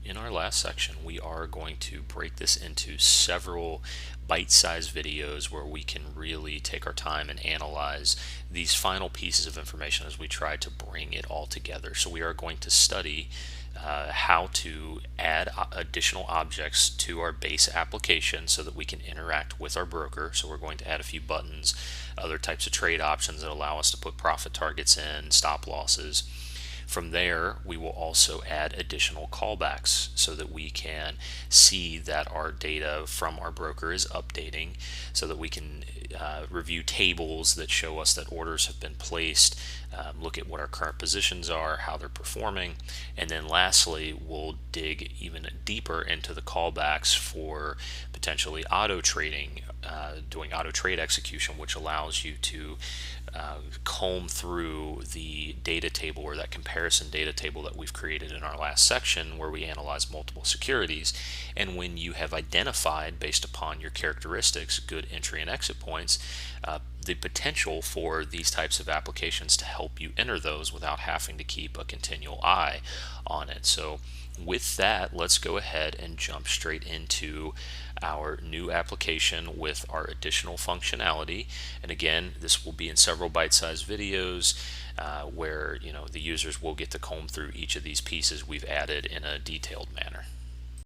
In our last section, we are going to break this into several bite-sized videos where we can really take our time and analyze these final pieces of information as we try to bring it all together. So we are going to study how to add additional objects to our base application so that we can interact with our broker. So we're going to add a few buttons, other types of trade options that allow us to put profit targets in, stop losses. From there, we will also add additional callbacks so that we can see that our data from our broker is updating, so that we can review tables that show us that orders have been placed, look at what our current positions are, how they're performing, and then lastly, we'll dig even deeper into the callbacks for potentially auto trading, doing auto trade execution, which allows you to comb through the data table, or that comparison data table that we've created in our last section where we analyze multiple securities. And when you have identified, based upon your characteristics, good entry and exit points, the potential for these types of applications to help you enter those without having to keep a continual eye on it. So with that, let's go ahead and jump straight into our new application with our additional functionality. And again, this will be in several bite-sized videos where the users will get to comb through each of these pieces we've added in a detailed manner.